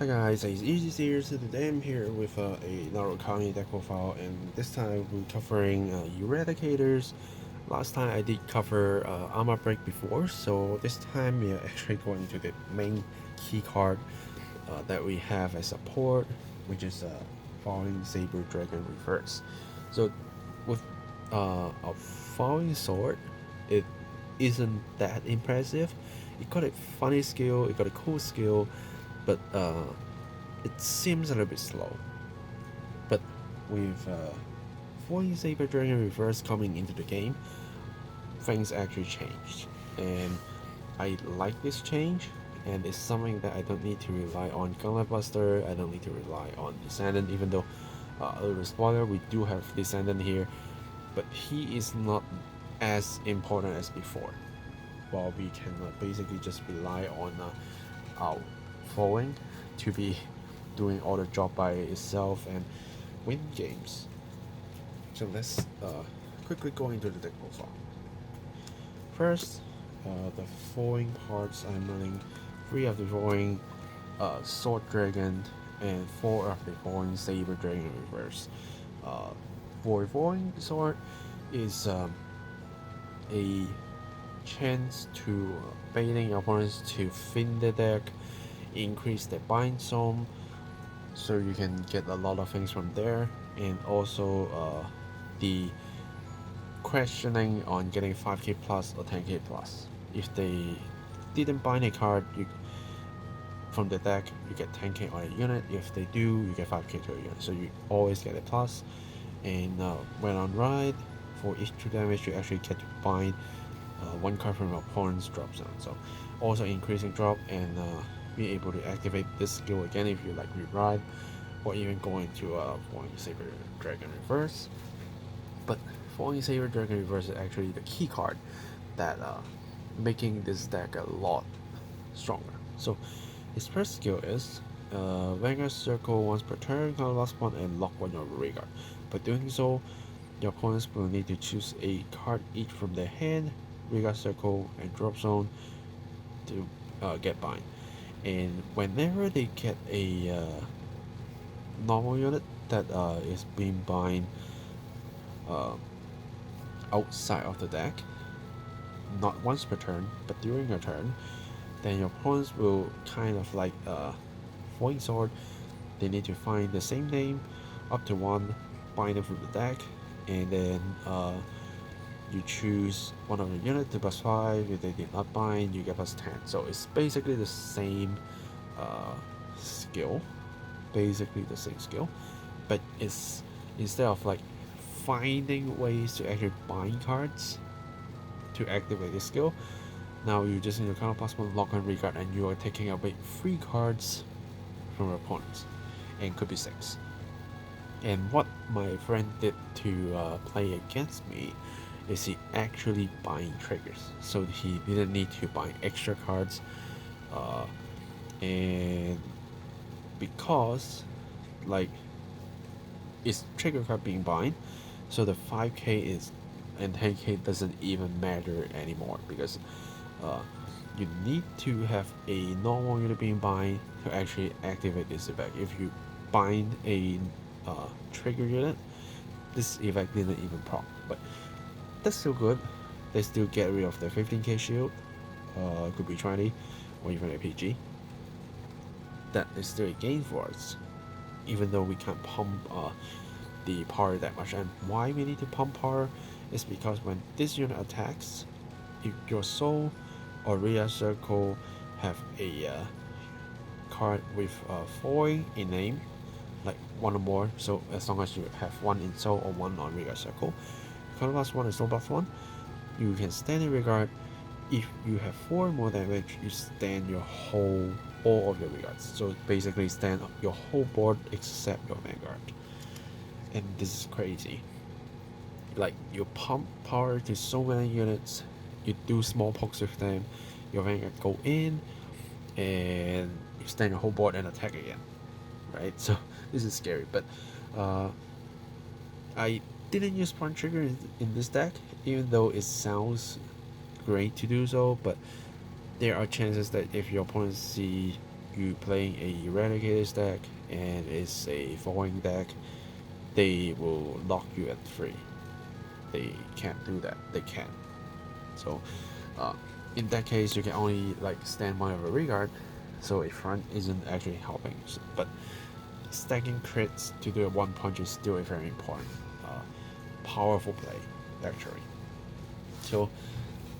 Hi guys, it's Easy here. So today I'm here with a Narukami deck profile, and this time we're covering Eradicators. Last time I did cover Armor Break before, so this time we are actually going to the main key card that we have as support, which is Vowing Saber Dragon Reverse. So with a Vowing Sword, it isn't that impressive. It got a funny skill, it got a cool skill, but it seems a little bit slow. But with Vowing Saber Dragon Reverse coming into the game, things actually changed, and I like this change. And it's something that I don't need to rely on Gauntlet Buster. I don't need to rely on Descendant, even though a little spoiler, we do have Descendant here, but he is not as important as before. While we can basically just rely on our Vowing to be doing all the job by itself and win games. So let's quickly go into the deck profile. First, the Vowing parts, I'm running 3 of the Vowing Sword Dragon and 4 of the Vowing Saber Dragon Reverse. For Vowing Sword is a chance to baiting your opponents to thin the deck, increase the bind zone, so you can get a lot of things from there, and also the questioning on getting 5k plus or 10k plus. If they didn't bind a card from the deck, you get 10k on a unit. If they do, you get 5k to a unit, so you always get a plus. And when on ride, for each 2 damage, you actually get to bind 1 card from your opponent's drop zone, so also increasing drop, and be able to activate this skill again if you like re-ride, or even go into Vowing Saber Dragon Reverse. But Vowing Saber Dragon Reverse is actually the key card that making this deck a lot stronger. So his first skill is Vanguard circle once per turn, color last one, and lock one of your Vanguard. By doing so, your opponents will need to choose a card each from their hand, Vanguard circle, and drop zone to get bind. And whenever they get a normal unit that is being bind outside of the deck, not once per turn, but during your turn, then your opponents will kind of like Vowing Sword. They need to find the same name up to 1, bind it from the deck, and then you choose one of the unit to +5. If they did not bind, you get +10. So it's basically the same skill, but it's instead of like finding ways to actually bind cards to activate this skill, now you just need to counter +1, lock and regard, and you are taking away 3 cards from your opponents, and could be 6. And what my friend did to play against me is he actually bind triggers, so he didn't need to bind extra cards, and because like it's trigger card being bind, so the 5k is and 10k doesn't even matter anymore, because you need to have a normal unit being bind to actually activate this effect. If you bind a trigger unit, this effect didn't even proc, but that's still good. They still get rid of the 15k shield, could be 20 or even a PG. That is still a gain for us, even though we can't pump the power that much. And why we need to pump power is because when this unit attacks, if your soul or Rhea circle have a card with Vowing in name, like 1 or more, so as long as you have 1 in soul or 1 on Rhea circle, color last 1 is soul +1, you can stand in regard. If you have 4 more damage, you stand all of your regards. So basically stand your whole board except your Vanguard. And this is crazy. Like, you pump power to so many units, you do small pokes with them, your Vanguard go in, and you stand your whole board and attack again, right? So this is scary. But I didn't use Punch Trigger in this deck, even though it sounds great to do so, but there are chances that if your opponents see you playing a Eradicator's deck and it's a Vowing deck, they will lock you at 3. They can't do that. They can't. So in that case, you can only like stand one of a regard, so a front isn't actually helping. But stacking crits to do a one punch is still a very important, powerful play, actually. So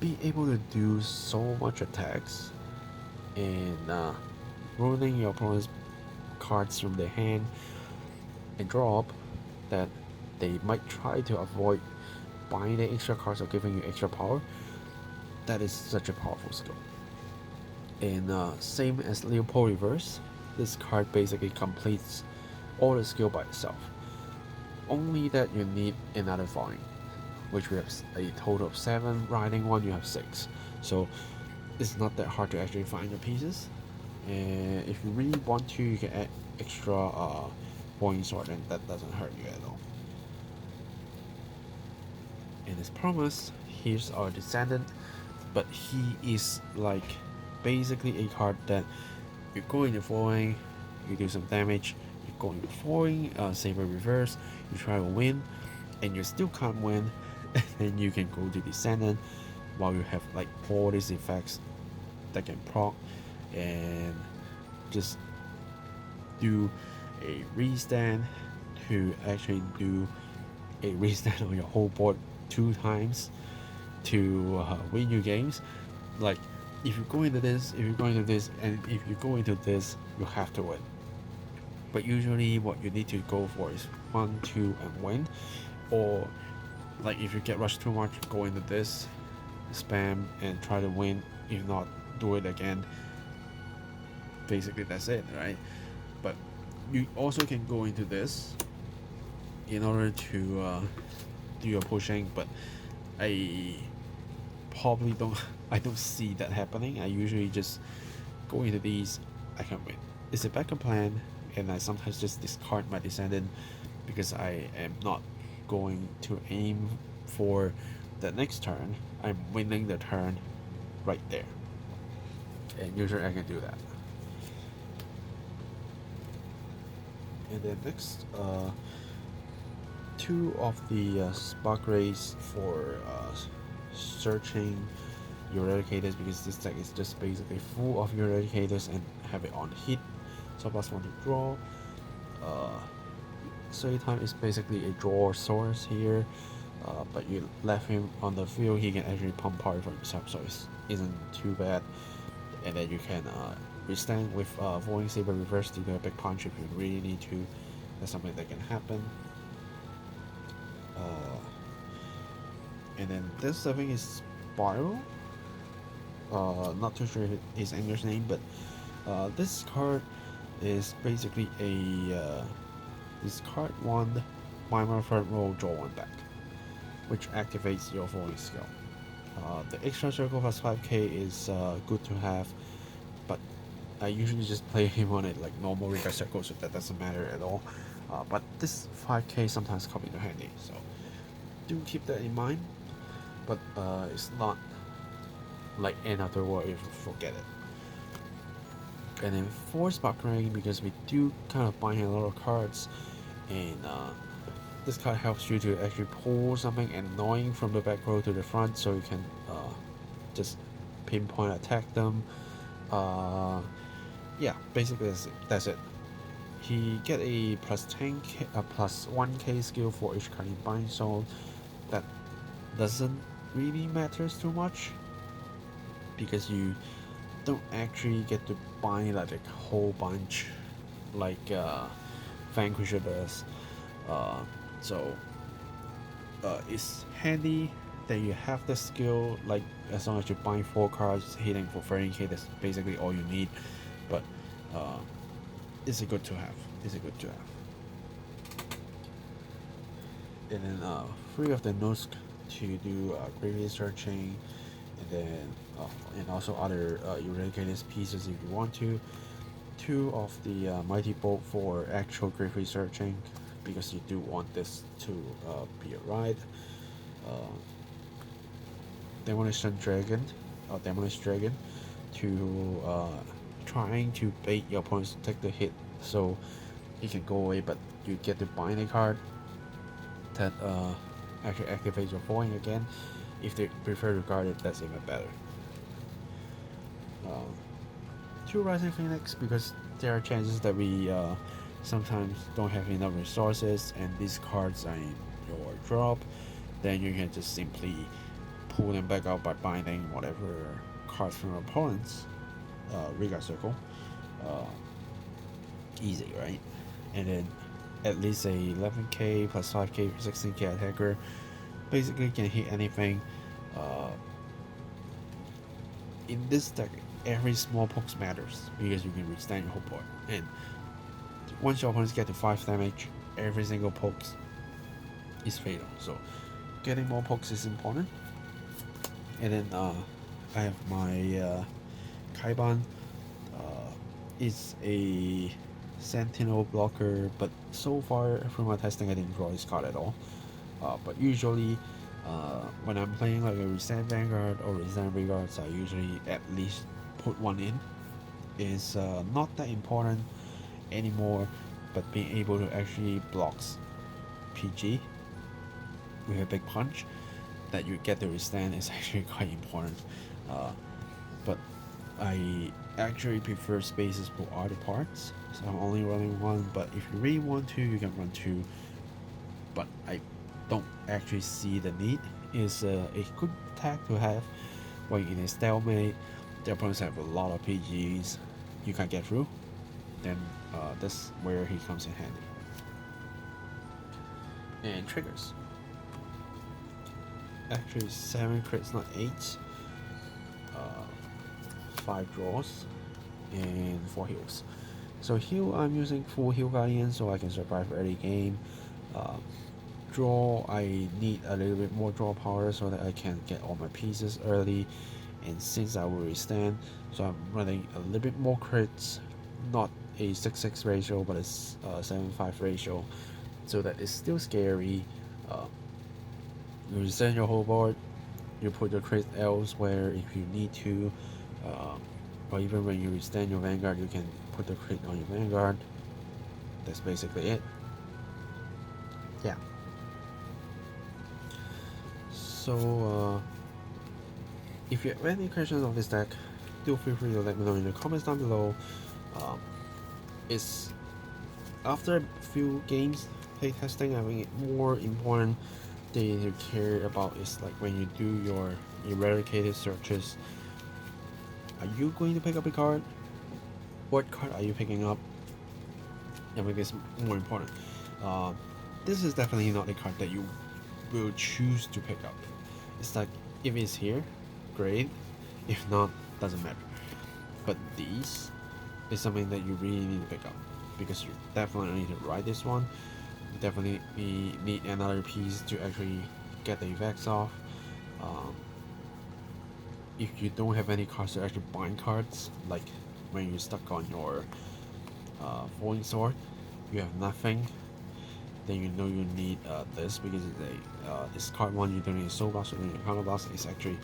being able to do so much attacks and ruining your opponent's cards from their hand and drop that they might try to avoid buying the extra cards or giving you extra power, that is such a powerful skill. And same as Leopold Reverse, this card basically completes all the skill by itself. Only that you need another Vowing, which we have a total of 7, riding 1 you have 6. So it's not that hard to actually find the pieces. And if you really want to, you can add extra Vowing Sword, and that doesn't hurt you at all. And as promised, here's our Descendant, but he is like basically a card that you go into Vowing, you do some damage, you go into Vowing, Saber Reverse, you try to win, and you still can't win, and then you can go to Descendant while you have like all these effects that can proc and just do a restand to actually do a restand on your whole board 2 times to win your games. Like if you go into this, if you go into this, and if you go into this, you have to win. But usually what you need to go for is 1, 2 and win, or like if you get rushed too much, go into this, spam and try to win. If not, do it again. Basically that's it, right? But you also can go into this in order to do your pushing, but I probably don't I don't see that happening. I usually just go into these, I can win. It's a backup plan, and I sometimes just discard my Descendant because I am not going to aim for the next turn. I'm winning the turn right there, and usually I can do that. And then next, 2 of the Spark Rays for searching your Eradicators, because this deck is just basically full of your Eradicators and have it on hit. So +1 to draw. Save time is basically a draw source here, but you left him on the field, he can actually pump power for himself, so it isn't too bad. And then you can withstand with Vowing Saber Reverse to do a big punch if you really need to. That's something that can happen. And then this I think is Spiral. Not too sure his English name, but this card is basically a discard 1, minor front row, draw 1 back, which activates your Vowing skill. The extra circle plus 5k is good to have, but I usually just play him on it like normal regard circle, so that doesn't matter at all. But this 5k sometimes come into handy, so do keep that in mind. But it's not like end of the world if you forget it. And then for Spark Ring, because we do kind of buy a lot of cards, and this card helps you to actually pull something annoying from the back row to the front, so you can just pinpoint attack them. Yeah, basically that's it. He get a +10k, +1k skill for each card in bind, so that doesn't really matters too much, because you don't actually get to bind like a whole bunch like Vanquisher does. So it's handy that you have the skill, like as long as you bind 4 cards hitting for 30k, that's basically all you need. But it's a good to have. It's a good to have. And then 3 of the Nusk to do graveyard searching, and then and also other Eradicator's pieces if you want to. 2 of the Mighty Bolt for actual graveyard searching, because you do want this to be a ride. Demolition Dragon to trying to bait your opponents to take the hit so it can go away, but you get to bind a card that actually activates your Vowing again. If they prefer to guard it, that's even better. 2 Rising Phoenix, because there are chances that we sometimes don't have enough resources and these cards are in your drop, then you can just simply pull them back out by binding whatever cards from your opponents. Regard Circle. Easy, right? And then at least a 11k plus 5k 16k attacker basically can hit anything. In this deck, every small pokes matters because you can withstand your whole board, and once your opponents get to 5 damage, every single poke is fatal, so getting more pokes is important. And then I have my Kaiban. It's a Sentinel blocker, but so far from my testing I didn't draw this card at all. But usually when I'm playing like a Resent Vanguard or Resent Regards, I usually at least put one in. It's not that important anymore, but being able to actually blocks PG with a big punch that you get to withstand is actually quite important. But I actually prefer spaces for other parts, so I'm only running one, but if you really want to, you can run 2, but I don't actually see the need. It's a good tag to have when in a stalemate, the opponents have a lot of PGs, you can't get through, then that's where he comes in handy. And triggers. Actually 7 crits, not 8. 5 draws and 4 heals. So heal, I'm using full heal guardian so I can survive early game. Draw, I need a little bit more draw power so that I can get all my pieces early, and since I will withstand, so I'm running a little bit more crits, not a 6-6 ratio but a 7-5 ratio, so that it's still scary. You withstand your whole board, you put your crit elsewhere if you need to, or even when you withstand your Vanguard, you can put the crit on your Vanguard. That's basically it. Yeah. So if you have any questions on this deck, feel free to let me know in the comments down below. It's after a few games play testing, I think it's more important thing to care about is like when you do your eradicated searches, are you going to pick up a card? What card are you picking up? I think it's more important. This is definitely not a card that you will choose to pick up. It's like, if it's here, great. If not, doesn't matter. But these is something that you really need to pick up, because you definitely need to ride this one. You definitely need another piece to actually get the effects off. If you don't have any cards to actually bind cards, like when you're stuck on your Vowing Sword, you have nothing, then you know you need this, because it's this card one, you don't need a soul blast, you don't need a counter blast. It's actually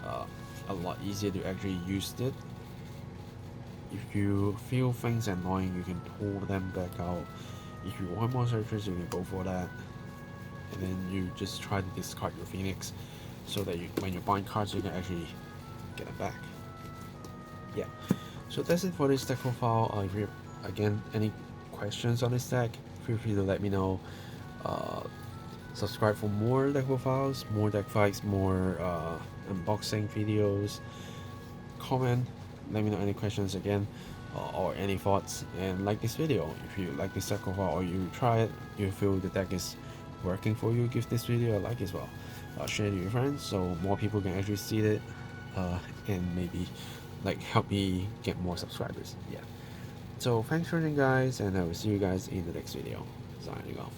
a lot easier to actually use it. If you feel things annoying, you can pull them back out. If you want more searches, you can go for that, and then you just try to discard your Phoenix so that when you bind cards, you can actually get them back. Yeah, so that's it for this deck profile. If you again any questions on this deck, feel free to let me know. Subscribe for more deck profiles, more deck fights, more unboxing videos. Comment, let me know any questions again, or any thoughts, and like this video. If you like this deck profile or you try it, you feel the deck is working for you, give this video a like as well. Share it with your friends so more people can actually see it, and maybe like help me get more subscribers. Yeah, so thanks for watching guys, and I will see you guys in the next video. Signing off.